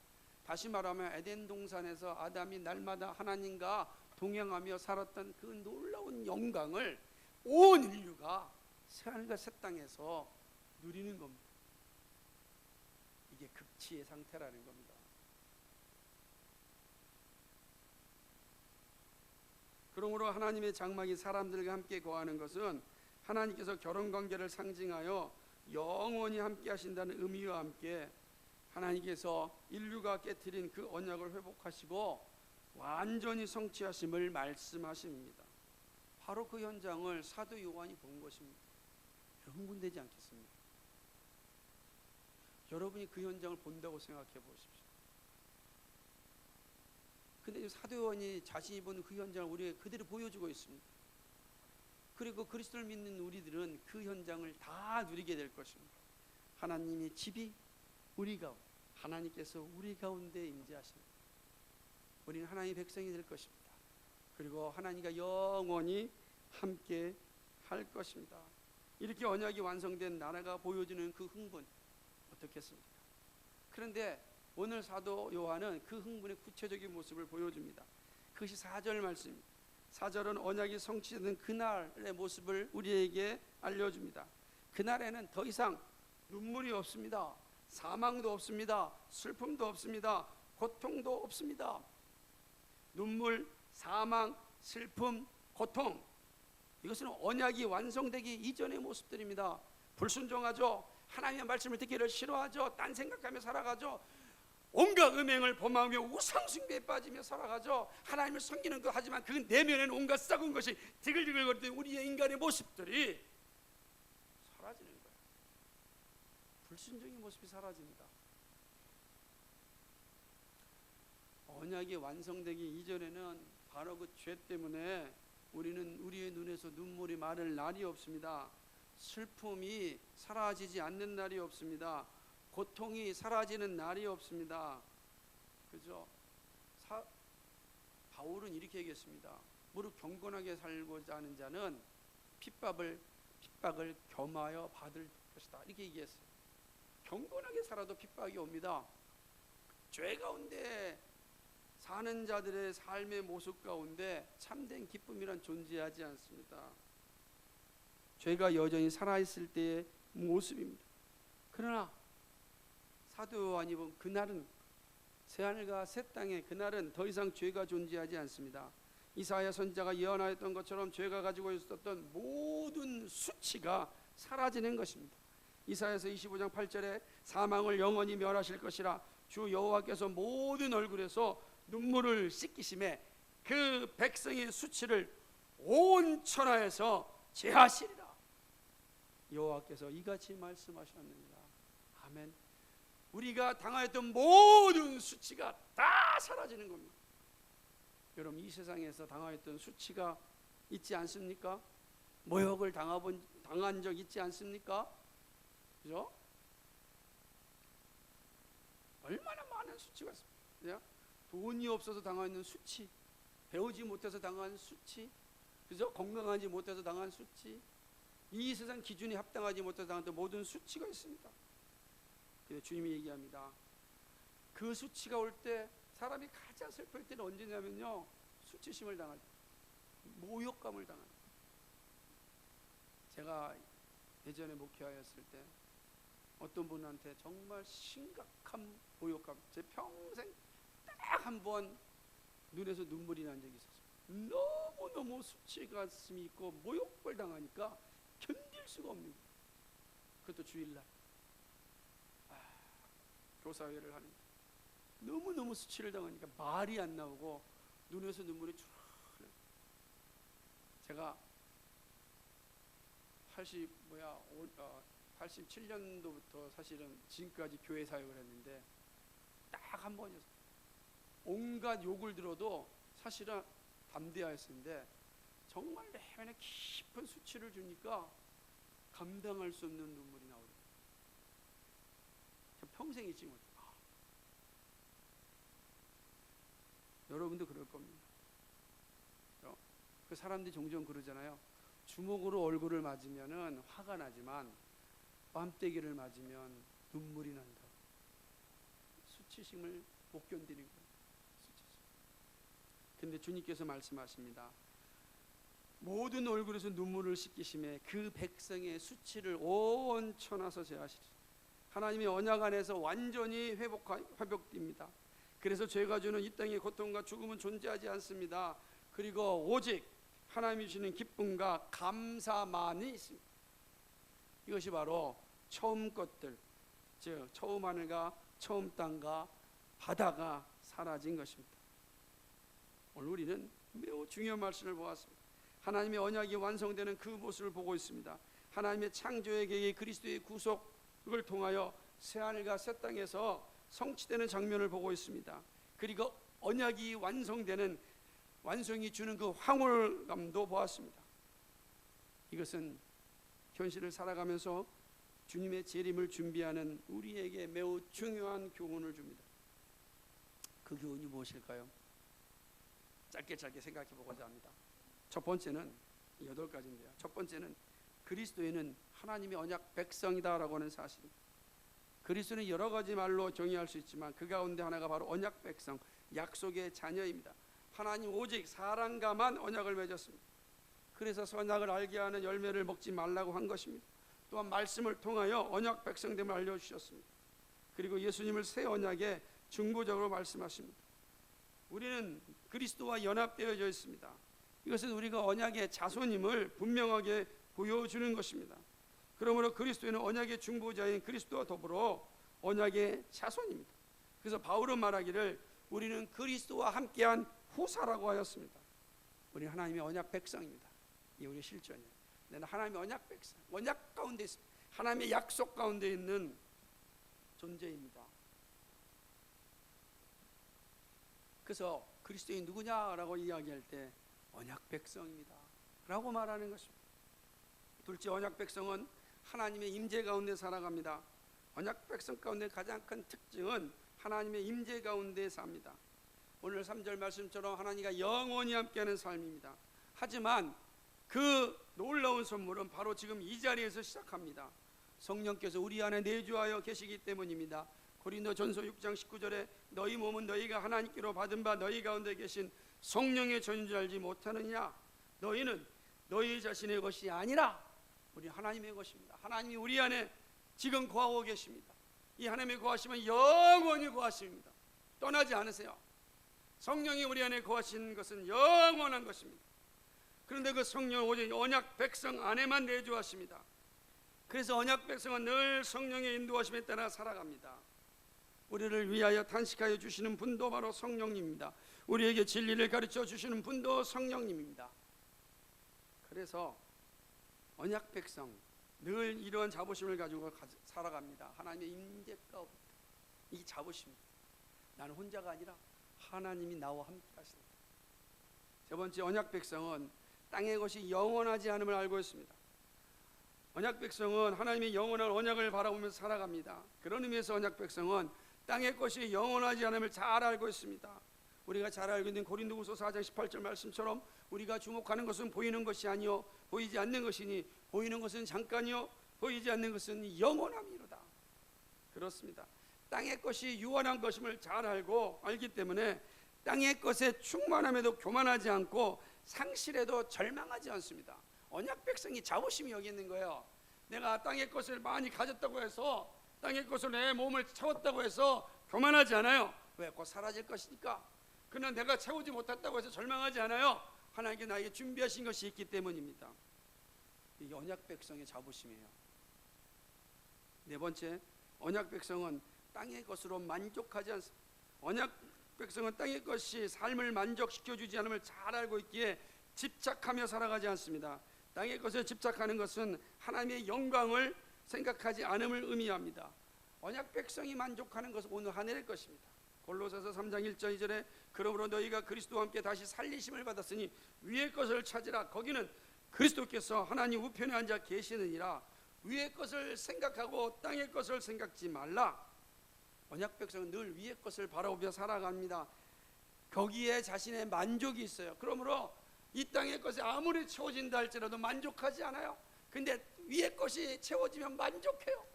다시 말하면 에덴 동산에서 아담이 날마다 하나님과 동행하며 살았던 그 놀라운 영광을 온 인류가 새하늘과 새 땅에서 누리는 겁니다. 이게 극치의 상태라는 겁니다. 그러므로 하나님의 장막이 사람들과 함께 거하는 것은 하나님께서 결혼관계를 상징하여 영원히 함께 하신다는 의미와 함께 하나님께서 인류가 깨뜨린 그 언약을 회복하시고 완전히 성취하심을 말씀하십니다. 바로 그 현장을 사도 요한이 본 것입니다. 흥분되지 않겠습니까? 여러분이 그 현장을 본다고 생각해 보십시오. 근데 사도 요한이 자신이 본 그 현장을 우리에게 그대로 보여주고 있습니다. 그리고 그리스도를 믿는 우리들은 그 현장을 다 누리게 될 것입니다. 하나님의 집이 우리 가운데, 하나님께서 우리 가운데 임재하십니다. 우리는 하나님의 백성이 될 것입니다. 그리고 하나님과 영원히 함께 할 것입니다. 이렇게 언약이 완성된 나라가 보여주는 그 흥분 어떻겠습니까? 그런데 오늘 사도 요한은 그 흥분의 구체적인 모습을 보여줍니다. 그것이 4절 말씀입니다. 4절은 언약이 성취된 그날의 모습을 우리에게 알려줍니다. 그날에는 더 이상 눈물이 없습니다. 사망도 없습니다. 슬픔도 없습니다. 고통도 없습니다. 눈물, 사망, 슬픔, 고통, 이것은 언약이 완성되기 이전의 모습들입니다. 불순종하죠. 하나님의 말씀을 듣기를 싫어하죠. 딴 생각하며 살아가죠. 온갖 음행을 범하며 우상 숭배에 빠지며 살아가죠. 하나님을 섬기는 것 하지만 그 내면에는 온갖 썩은 것이 디글디글거리던 우리의 인간의 모습들이 사라지는 거예요. 불순종의 모습이 사라집니다. 언약이 완성되기 이전에는 바로 그 죄 때문에 우리는 우리의 눈에서 눈물이 마를 날이 없습니다. 슬픔이 사라지지 않는 날이 없습니다. 고통이 사라지는 날이 없습니다. 그죠? 바울은 이렇게 얘기했습니다. 무릇 경건하게 살고자 하는 자는 핍박을 겸하여 받을 것이다. 이렇게 얘기했어요. 경건하게 살아도 핍박이 옵니다. 죄 가운데 사는 자들의 삶의 모습 가운데 참된 기쁨이란 존재하지 않습니다. 죄가 여전히 살아있을 때의 모습입니다. 그러나 사도 요한이 본 그날은, 새하늘과 새 땅에 그날은 더 이상 죄가 존재하지 않습니다. 이사야 선지자가 예언하였던 것처럼 죄가 가지고 있었던 모든 수치가 사라지는 것입니다. 이사야서 25장 8절에 사망을 영원히 멸하실 것이라 주 여호와께서 모든 얼굴에서 눈물을 씻기심에 그 백성의 수치를 온 천하에서 제하시리라. 여호와께서 이같이 말씀하셨느니라. 아멘. 우리가 당하였던 모든 수치가 다 사라지는 겁니다. 여러분, 이 세상에서 당하였던 수치가 있지 않습니까? 모욕을 당한 적 있지 않습니까? 그죠? 얼마나 많은 수치가 있습니까? 돈이 없어서 당하는 수치, 배우지 못해서 당한 수치, 그죠? 건강하지 못해서 당한 수치, 이 세상 기준에 합당하지 못해서 당한 모든 수치가 있습니다. 근데 주님이 얘기합니다. 그 수치가 올 때, 사람이 가장 슬플 때는 언제냐면요, 수치심을 당할 때, 모욕감을 당할 때. 제가 예전에 목회하였을 때 어떤 분한테 정말 심각한 모욕감, 제 평생 딱 한 번 눈에서 눈물이 난 적이 있었어요. 너무너무 수치가슴이 있고 모욕을 당하니까 견딜 수가 없는 거예요. 그것도 주일날 교사회를 하는데 너무너무 수치를 당하니까 말이 안 나오고 눈에서 눈물이 쭉 흘러요. 제가 87년도부터 사실은 지금까지 교회 사역을 했는데 딱 한 번이었어요. 온갖 욕을 들어도 사실은 담대하였는데 정말 내면에 깊은 수치를 주니까 감당할 수 없는 눈물이 나오더라고요. 평생 잊지 못해요. 여러분도 그럴 겁니다. 그 사람들이 종종 그러잖아요. 주먹으로 얼굴을 맞으면 화가 나지만 뺨때기를 맞으면 눈물이 난다고. 수치심을 못 견디는 거예요. 근데 주님께서 말씀하십니다. 모든 얼굴에서 눈물을 씻기심에 그 백성의 수치를 온 천하서 제하시리. 하나님의 언약 안에서 완전히 회복됩니다. 그래서 죄가 주는 이 땅의 고통과 죽음은 존재하지 않습니다. 그리고 오직 하나님이 주시는 기쁨과 감사만이 있습니다. 이것이 바로 처음 것들, 즉 처음 하늘과 처음 땅과 바다가 사라진 것입니다. 오늘 우리는 매우 중요한 말씀을 보았습니다. 하나님의 언약이 완성되는 그 모습을 보고 있습니다. 하나님의 창조의 계획이 그리스도의 구속을 통하여 새하늘과 새 땅에서 성취되는 장면을 보고 있습니다. 그리고 언약이 완성이 주는 그 황홀감도 보았습니다. 이것은 현실을 살아가면서 주님의 재림을 준비하는 우리에게 매우 중요한 교훈을 줍니다. 그 교훈이 무엇일까요? 짧게 생각해 보고자 합니다. 첫 번째는 8가지인데요. 첫 번째는 그리스도인은 하나님의 언약 백성이다라고 하는 사실입니다. 그리스도는 여러 가지 말로 정의할 수 있지만 그 가운데 하나가 바로 언약 백성, 약속의 자녀입니다. 하나님 오직 사랑과만 언약을 맺었습니다. 그래서 선악을 알게 하는 열매를 먹지 말라고 한 것입니다. 또한 말씀을 통하여 언약 백성됨을 알려주셨습니다. 그리고 예수님을 새 언약에 중보적으로 말씀하십니다. 우리는 그리스도와 연합되어져 있습니다. 이것은 우리가 언약의 자손임을 분명하게 보여주는 것입니다. 그러므로 그리스도는 언약의 중보자인 그리스도와 더불어 언약의 자손입니다. 그래서 바울은 말하기를 우리는 그리스도와 함께한 후사라고 하였습니다. 우리는 하나님의 언약 백성입니다. 이게 우리의 실존이에요. 내가 하나님의 언약 백성, 언약 가운데 있습니다. 하나님의 약속 가운데 있는 존재입니다. 그래서 그리스도인이 누구냐라고 이야기할 때 언약 백성입니다 라고 말하는 것입니다. 둘째, 언약 백성은 하나님의 임재 가운데 살아갑니다. 언약 백성 가운데 가장 큰 특징은 하나님의 임재 가운데 삽니다. 오늘 3절 말씀처럼 하나님과 영원히 함께하는 삶입니다. 하지만 그 놀라운 선물은 바로 지금 이 자리에서 시작합니다. 성령께서 우리 안에 내주하여 계시기 때문입니다. 고린도전서 6장 19절에 너희 몸은 너희가 하나님께로 받은 바 너희 가운데 계신 성령의 전인 줄 알지 못하느냐. 너희는 너희 자신의 것이 아니라 우리 하나님의 것입니다. 하나님이 우리 안에 지금 거하고 계십니다. 이 하나님의 거하심은 영원히 거하십니다. 떠나지 않으세요. 성령이 우리 안에 거하신 것은 영원한 것입니다. 그런데 그 성령은 오직 언약 백성 안에만 내주하십니다. 그래서 언약 백성은 늘 성령의 인도하심에 따라 살아갑니다. 우리를 위하여 탄식하여 주시는 분도 바로 성령님입니다. 우리에게 진리를 가르쳐 주시는 분도 성령님입니다. 그래서 언약 백성 늘 이러한 자부심을 가지고 살아갑니다. 하나님의 임재 가운데 이 자부심입니다. 나는 혼자가 아니라 하나님이 나와 함께 하신다. 세 번째, 언약 백성은 땅의 것이 영원하지 않음을 알고 있습니다. 언약 백성은 하나님의 영원한 언약을 바라보면서 살아갑니다. 그런 의미에서 언약 백성은 땅의 것이 영원하지 않음을 잘 알고 있습니다. 우리가 잘 알고 있는 고린도후서 4장 18절 말씀처럼 우리가 주목하는 것은 보이는 것이 아니요 보이지 않는 것이니 보이는 것은 잠깐이요 보이지 않는 것은 영원함이로다. 그렇습니다. 땅의 것이 유한한 것임을 잘 알기 때문에 땅의 것에 충만함에도 교만하지 않고 상실에도 절망하지 않습니다. 언약 백성이 자부심이 여기 있는 거예요. 내가 땅의 것을 많이 가졌다고 해서 땅의 것으로 내 몸을 채웠다고 해서 교만하지 않아요. 왜? 곧 사라질 것이니까. 그러나 내가 채우지 못했다고 해서 절망하지 않아요. 하나님께 나에게 준비하신 것이 있기 때문입니다. 이게 언약 백성의 자부심이에요. 네 번째, 언약 백성은 땅의 것으로 만족하지 않습니다. 언약 백성은 땅의 것이 삶을 만족시켜주지 않음을 잘 알고 있기에 집착하며 살아가지 않습니다. 땅의 것에 집착하는 것은 하나님의 영광을 생각하지 않음을 의미합니다. 언약 백성이 만족하는 것은 오늘 하늘의 것입니다. 골로새서 3장 1절 2절에 그러므로 너희가 그리스도와 함께 다시 살리심을 받았으니 위의 것을 찾으라. 거기는 그리스도께서 하나님 우편에 앉아 계시느니라. 위의 것을 생각하고 땅의 것을 생각지 말라. 언약 백성은 늘 위의 것을 바라보며 살아갑니다. 거기에 자신의 만족이 있어요. 그러므로 이 땅의 것이 아무리 채워진다 할지라도 만족하지 않아요. 근데 위의 것이 채워지면 만족해요.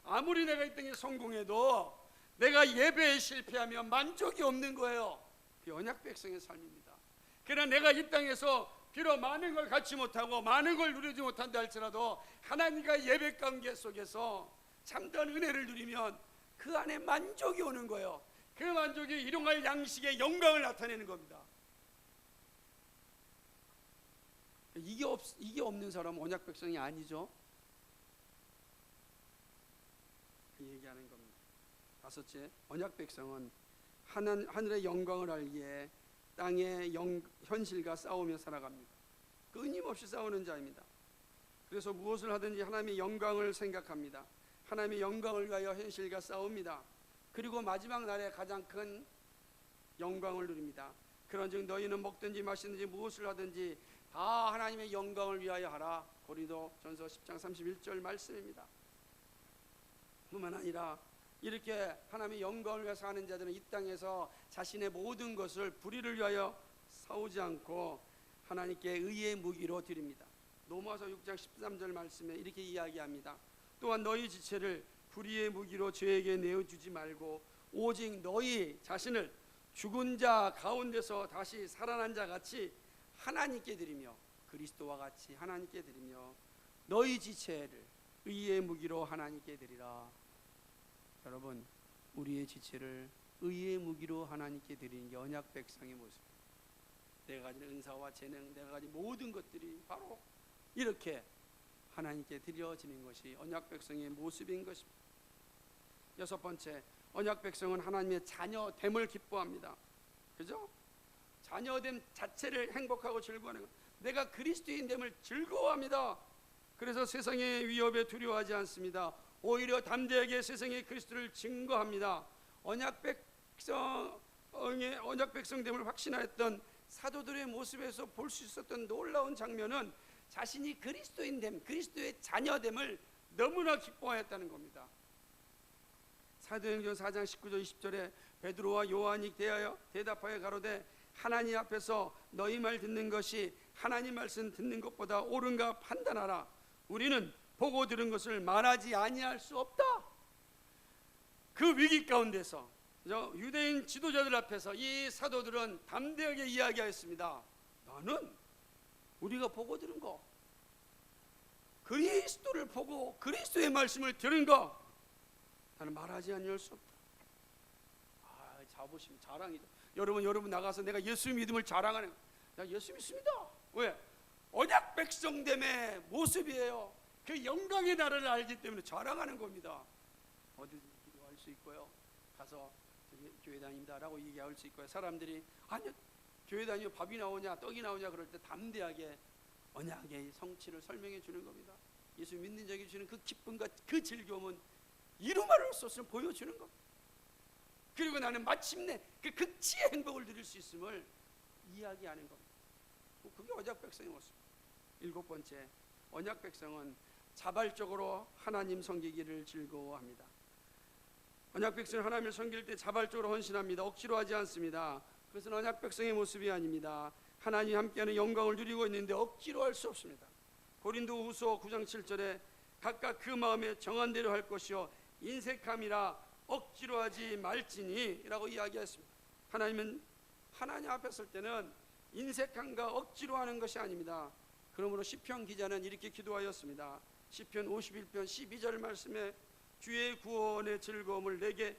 아무리 내가 이 땅에 성공해도 내가 예배에 실패하면 만족이 없는 거예요. 그 언약 백성의 삶입니다. 그러나 내가 이 땅에서 비록 많은 걸 갖지 못하고 많은 걸 누리지 못한다 할지라도 하나님과 예배 관계 속에서 참된 은혜를 누리면 그 안에 만족이 오는 거예요. 그 만족이 일용할 양식의 영광을 나타내는 겁니다. 이게 없는 사람은 언약 백성이 아니죠. 그 얘기하는 겁니다. 다섯째, 언약 백성은 하늘의 영광을 알기에 땅의 현실과 싸우며 살아갑니다. 끊임없이 싸우는 자입니다. 그래서 무엇을 하든지 하나님의 영광을 생각합니다. 하나님의 영광을 위하여 현실과 싸웁니다. 그리고 마지막 날에 가장 큰 영광을 누립니다. 그런즉 너희는 먹든지 마시든지 무엇을 하든지 다 하나님의 영광을 위하여 하라. 고린도전서 10장 31절 말씀입니다. 뿐만 아니라 이렇게 하나님의 영광을 위해서 하는 자들은 이 땅에서 자신의 모든 것을 불의를 위하여 싸우지 않고 하나님께 의의 무기로 드립니다. 로마서 6장 13절 말씀에 이렇게 이야기합니다. 또한 너희 지체를 불의의 무기로 죄에게 내어주지 말고 오직 너희 자신을 죽은 자 가운데서 다시 살아난 자 같이 하나님께 드리며 그리스도와 같이 하나님께 드리며 너희 지체를 의의 무기로 하나님께 드리라. 여러분, 우리의 지체를 의의 무기로 하나님께 드리는 게 언약 백성의 모습입니다. 내가 가진 은사와 재능, 내가 가진 모든 것들이 바로 이렇게 하나님께 드려지는 것이 언약 백성의 모습인 것입니다. 여섯 번째, 언약 백성은 하나님의 자녀됨을 기뻐합니다. 그죠? 자녀됨 자체를 행복하고 즐거워하는 것. 내가 그리스도인됨을 즐거워합니다. 그래서 세상의 위협에 두려워하지 않습니다. 오히려 담대하게 세상에 그리스도를 증거합니다. 언약 백성됨을 확신하였던 사도들의 모습에서 볼 수 있었던 놀라운 장면은 자신이 그리스도인됨, 그리스도의 자녀됨을 너무나 기뻐하였다는 겁니다. 사도행전 4장 19절 20절에 베드로와 요한이 대답하여 가로되 하나님 앞에서 너희 말 듣는 것이 하나님 말씀 듣는 것보다 옳은가 판단하라. 우리는 보고 들은 것을 말하지 아니할 수 없다. 그 위기 가운데서 유대인 지도자들 앞에서 이 사도들은 담대하게 이야기하였습니다. 나는 우리가 보고 들은 거, 그리스도를 보고 그리스도의 말씀을 들은 거, 나는 말하지 아니할 수 없다. 자부심, 자랑이죠. 여러분 나가서 내가 예수 믿음을 자랑하는 거. 나 예수 믿습니다. 왜? 언약 백성됨의 모습이에요. 그 영광의 나라를 알기 때문에 자랑하는 겁니다. 어디든지 기도할 수 있고요. 가서 교회 다닙니다라고 얘기할 수 있고요. 사람들이 아니요, 교회 다니면 밥이 나오냐 떡이 나오냐 그럴 때 담대하게 언약의 성취를 설명해 주는 겁니다. 예수 믿는 자에게 주는 그 기쁨과 그 즐거움은 이루 말할 수 없음을 보여주는 겁니다. 그리고 나는 마침내 그 극치의 행복을 누릴 수 있음을 이야기하는 겁니다. 그게 언약 백성의 모습. 7번째, 언약 백성은 자발적으로 하나님 섬기기를 즐거워합니다. 언약 백성은 하나님을 섬길 때 자발적으로 헌신합니다. 억지로 하지 않습니다. 그것은 언약 백성의 모습이 아닙니다. 하나님이 함께하는 영광을 누리고 있는데 억지로 할 수 없습니다. 고린도후서 9장 7절에 각각 그 마음에 정한 대로 할 것이요 인색함이라 억지로 하지 말지니 라고 이야기했습니다. 하나님은 하나님 앞에 설 때는 인색함과 억지로 하는 것이 아닙니다. 그러므로 시편 기자는 이렇게 기도하였습니다. 시편 51편 12절 말씀에 주의 구원의 즐거움을 내게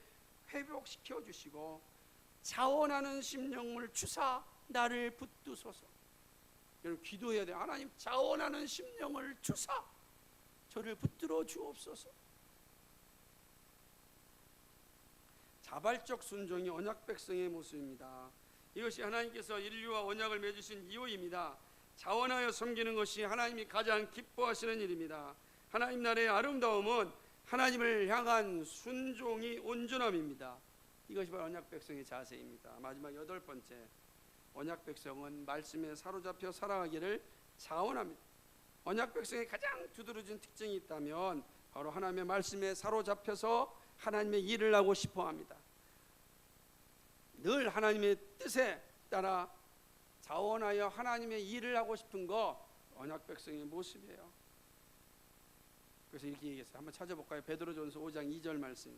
회복시켜 주시고 자원하는 심령을 주사 나를 붙드소서. 여러분 기도해야 돼요. 하나님 자원하는 심령을 주사 저를 붙들어 주옵소서. 자발적 순종이 언약 백성의 모습입니다. 이것이 하나님께서 인류와 언약을 맺으신 이유입니다. 자원하여 섬기는 것이 하나님이 가장 기뻐하시는 일입니다. 하나님 나라의 아름다움은 하나님을 향한 순종이 온전함입니다. 이것이 바로 언약 백성의 자세입니다. 마지막 8번째, 언약 백성은 말씀에 사로잡혀 살아가기를 자원합니다. 언약 백성의 가장 두드러진 특징이 있다면 바로 하나님의 말씀에 사로잡혀서 하나님의 일을 하고 싶어합니다. 늘 하나님의 뜻에 따라 자원하여 하나님의 일을 하고 싶은 거 언약 백성의 모습이에요. 그래서 이렇게 얘기했어요. 한번 찾아볼까요? 베드로전서 5장 2절 말씀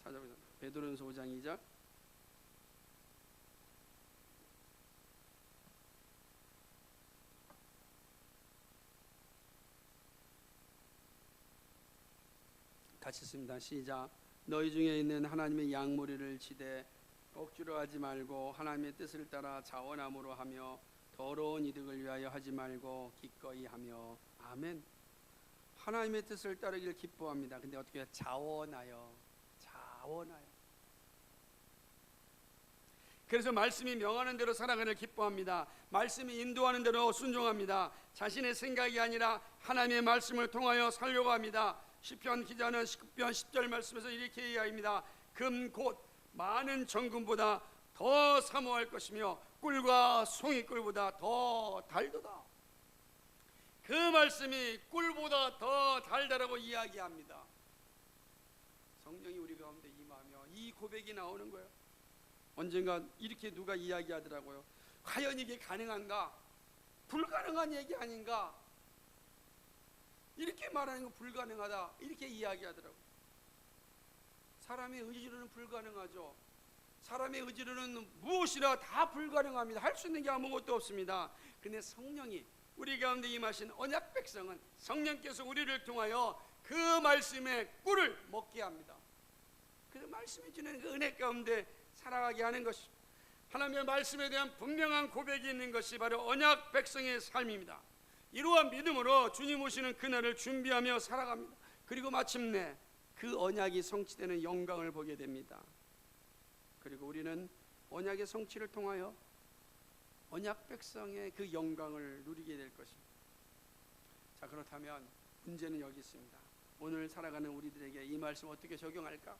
찾아보세요. 베드로전서 5장 2절. 같이 읽습니다. 시작. 너희 중에 있는 하나님의 양무리를 치되 억지로 하지 말고 하나님의 뜻을 따라 자원함으로 하며 더러운 이득을 위하여 하지 말고 기꺼이 하며. 아멘. 하나님의 뜻을 따르기를 기뻐합니다. 근데 어떻게 해요? 자원하여. 그래서 말씀이 명하는 대로 살아가기를 기뻐합니다. 말씀이 인도하는 대로 순종합니다. 자신의 생각이 아니라 하나님의 말씀을 통하여 살려고 합니다. 시편 기자는 19편 10절 말씀에서 이렇게 이야기합니다. 금 곧 많은 정금보다 더 사모할 것이며 꿀과 송이꿀보다 더 달도다. 그 말씀이 꿀보다 더 달다라고 이야기합니다. 성령이 우리 가운데 임하며 이 고백이 나오는 거예요. 언젠가 이렇게 누가 이야기하더라고요. 과연 이게 가능한가? 불가능한 얘기 아닌가? 이렇게 말하는 거 불가능하다 이렇게 이야기하더라고요. 사람의 의지로는 불가능하죠. 사람의 의지로는 무엇이나 다 불가능합니다. 할 수 있는 게 아무것도 없습니다. 근데 성령이 우리 가운데 임하신 언약 백성은 성령께서 우리를 통하여 그 말씀의 꿀을 먹게 합니다. 그 말씀이 주는 그 은혜 가운데 살아가게 하는 것이, 하나님의 말씀에 대한 분명한 고백이 있는 것이 바로 언약 백성의 삶입니다. 이러한 믿음으로 주님 오시는 그날을 준비하며 살아갑니다. 그리고 마침내 그 언약이 성취되는 영광을 보게 됩니다. 그리고 우리는 언약의 성취를 통하여 언약 백성의 그 영광을 누리게 될 것입니다. 자, 그렇다면 문제는 여기 있습니다. 오늘 살아가는 우리들에게 이 말씀 어떻게 적용할까?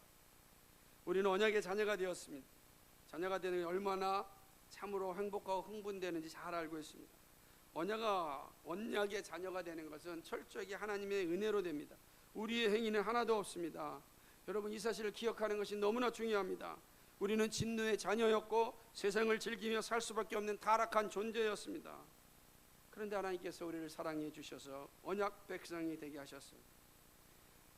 우리는 언약의 자녀가 되었습니다. 자녀가 되는 게 얼마나 참으로 행복하고 흥분되는지 잘 알고 있습니다. 언약의 자녀가 되는 것은 철저하게 하나님의 은혜로 됩니다. 우리의 행위는 하나도 없습니다. 여러분, 이 사실을 기억하는 것이 너무나 중요합니다. 우리는 진노의 자녀였고 세상을 즐기며 살 수밖에 없는 타락한 존재였습니다. 그런데 하나님께서 우리를 사랑해 주셔서 언약 백성이 되게 하셨습니다.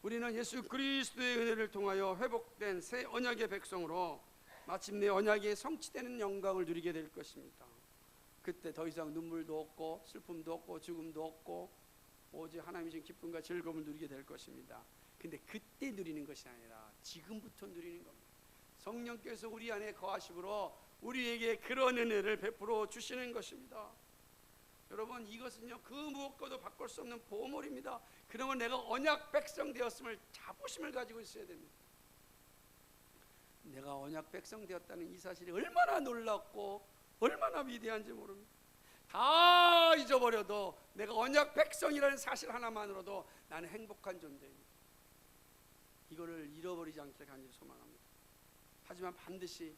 우리는 예수 그리스도의 은혜를 통하여 회복된 새 언약의 백성으로 마침내 언약이 성취되는 영광을 누리게 될 것입니다. 그때 더 이상 눈물도 없고 슬픔도 없고 죽음도 없고 오직 하나님이 주신 기쁨과 즐거움을 누리게 될 것입니다. 근데 그때 누리는 것이 아니라 지금부터 누리는 겁니다. 성령께서 우리 안에 거하심으로 우리에게 그런 은혜를 베풀어 주시는 것입니다. 여러분, 이것은요 그 무엇과도 바꿀 수 없는 보물입니다. 그러면 내가 언약 백성 되었음을 자부심을 가지고 있어야 됩니다. 내가 언약 백성 되었다는 이 사실이 얼마나 놀랍고 얼마나 위대한지 모릅니다. 다 잊어버려도 내가 언약 백성이라는 사실 하나만으로도 나는 행복한 존재입니다. 이거를 잃어버리지 않기를 간절히 소망합니다. 하지만 반드시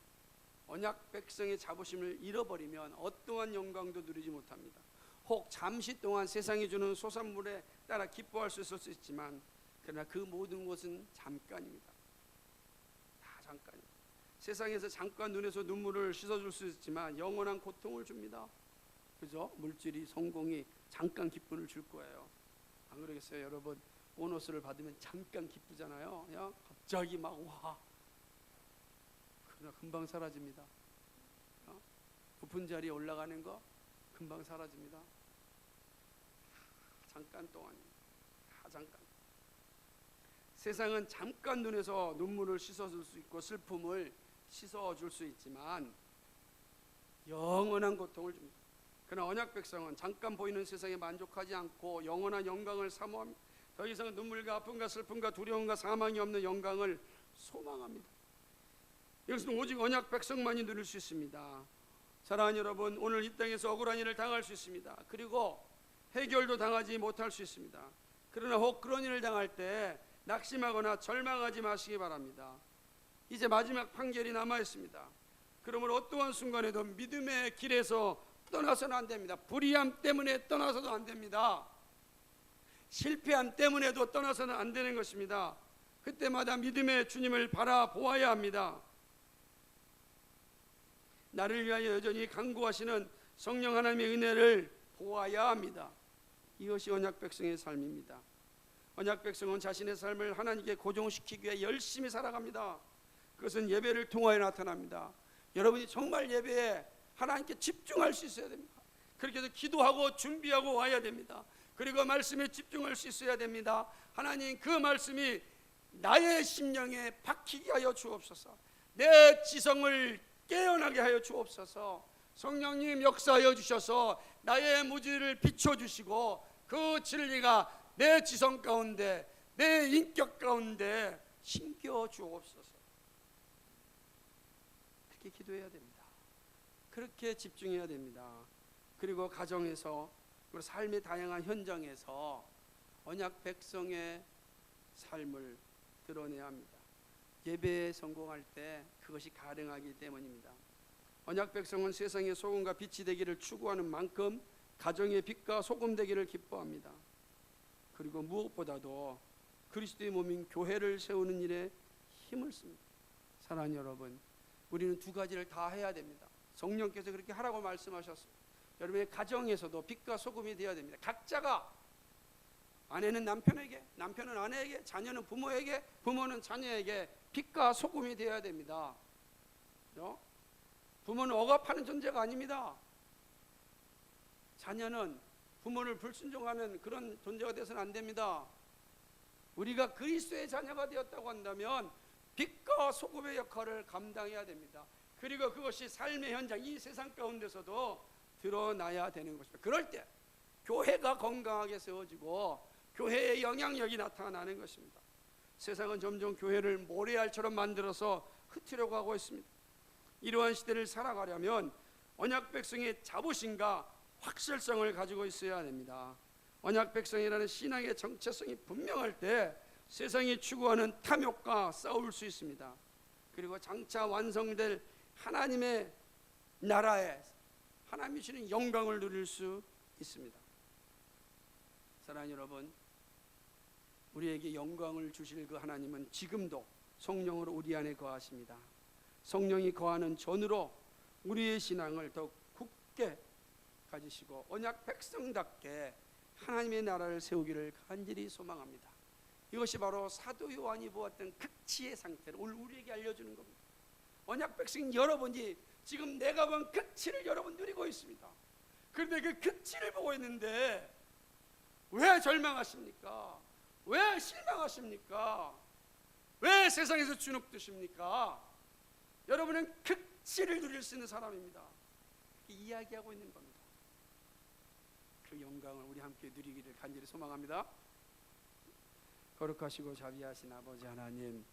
언약 백성의 자부심을 잃어버리면 어떠한 영광도 누리지 못합니다. 혹 잠시 동안 세상이 주는 소산물에 따라 기뻐할 수 있을 수 있지만 그러나 그 모든 것은 잠깐입니다. 다 잠깐입니다. 세상에서 잠깐 눈에서 눈물을 씻어줄 수 있지만 영원한 고통을 줍니다. 그죠? 물질이, 성공이 잠깐 기쁨을 줄 거예요. 안 그러겠어요? 여러분, 보너스를 받으면 잠깐 기쁘잖아요. 그냥 갑자기 막 와. 그러나 금방 사라집니다. 높은 자리에 올라가는 거 금방 사라집니다. 잠깐 동안입니다. 잠깐. 세상은 잠깐 눈에서 눈물을 씻어줄 수 있고 슬픔을 씻어줄 수 있지만 영원한 고통을 줍니다. 그러나 언약 백성은 잠깐 보이는 세상에 만족하지 않고 영원한 영광을 사모합니다. 더 이상 눈물과 아픔과 슬픔과 두려움과 사망이 없는 영광을 소망합니다. 이것은 오직 언약 백성만이 누릴 수 있습니다. 사랑하는 여러분, 오늘 이 땅에서 억울한 일을 당할 수 있습니다. 그리고 해결도 당하지 못할 수 있습니다. 그러나 혹 그런 일을 당할 때 낙심하거나 절망하지 마시기 바랍니다. 이제 마지막 판결이 남아 있습니다. 그러므로 어떠한 순간에도 믿음의 길에서 떠나서는 안 됩니다. 불의함 때문에 떠나서도 안 됩니다. 실패함 때문에도 떠나서는 안 되는 것입니다. 그때마다 믿음의 주님을 바라보아야 합니다. 나를 위하여 여전히 간구하시는 성령 하나님의 은혜를 보아야 합니다. 이것이 언약 백성의 삶입니다. 언약 백성은 자신의 삶을 하나님께 고정시키기 위해 열심히 살아갑니다. 그것은 예배를 통하여 나타납니다. 여러분이 정말 예배에 하나님께 집중할 수 있어야 됩니다. 그렇게 해서 기도하고 준비하고 와야 됩니다. 그리고 말씀에 집중할 수 있어야 됩니다. 하나님, 그 말씀이 나의 심령에 박히게 하여 주옵소서. 내 지성을 깨어나게 하여 주옵소서. 성령님 역사하여 주셔서 나의 무지를 비춰주시고 그 진리가 내 지성 가운데, 내 인격 가운데 심겨 주옵소서. 그렇게 기도해야 됩니다. 그렇게 집중해야 됩니다. 그리고 가정에서, 그리고 삶의 다양한 현장에서 언약 백성의 삶을 드러내야 합니다. 예배에 성공할 때 그것이 가능하기 때문입니다. 언약 백성은 세상의 소금과 빛이 되기를 추구하는 만큼 가정의 빛과 소금 되기를 기뻐합니다. 그리고 무엇보다도 그리스도의 몸인 교회를 세우는 일에 힘을 씁니다. 사랑하는 여러분, 우리는 두 가지를 다 해야 됩니다. 성령께서 그렇게 하라고 말씀하셨습니다. 여러분의 가정에서도 빛과 소금이 되어야 됩니다. 각자가, 아내는 남편에게, 남편은 아내에게, 자녀는 부모에게, 부모는 자녀에게 빛과 소금이 되어야 됩니다. 부모는 억압하는 존재가 아닙니다. 자녀는 부모를 불순종하는 그런 존재가 되어서는 안 됩니다. 우리가 그리스도의 자녀가 되었다고 한다면 빛과 소금의 역할을 감당해야 됩니다. 그리고 그것이 삶의 현장, 이 세상 가운데서도 드러나야 되는 것입니다. 그럴 때 교회가 건강하게 세워지고 교회의 영향력이 나타나는 것입니다. 세상은 점점 교회를 모래알처럼 만들어서 흩으려고 하고 있습니다. 이러한 시대를 살아가려면 언약 백성의 자부심과 확실성을 가지고 있어야 됩니다. 언약 백성이라는 신앙의 정체성이 분명할 때 세상이 추구하는 탐욕과 싸울 수 있습니다. 그리고 장차 완성될 하나님의 나라에 하나님이 주시는 영광을 누릴 수 있습니다. 사랑하는 여러분, 우리에게 영광을 주실 그 하나님은 지금도 성령으로 우리 안에 거하십니다. 성령이 거하는 전으로 우리의 신앙을 더 굳게 가지시고 언약 백성답게 하나님의 나라를 세우기를 간절히 소망합니다. 이것이 바로 사도 요한이 보았던 극치의 상태를 오늘 우리에게 알려주는 겁니다. 언약 백성 여러분이 지금 내가 본 극치를 여러분 누리고 있습니다. 그런데 그 극치를 보고 있는데 왜 절망하십니까? 왜 실망하십니까? 왜 세상에서 주눅드십니까? 여러분은 극치를 누릴 수 있는 사람입니다. 이야기하고 있는 겁니다. 그 영광을 우리 함께 누리기를 간절히 소망합니다. 거룩하시고 자비하신 아버지 하나님,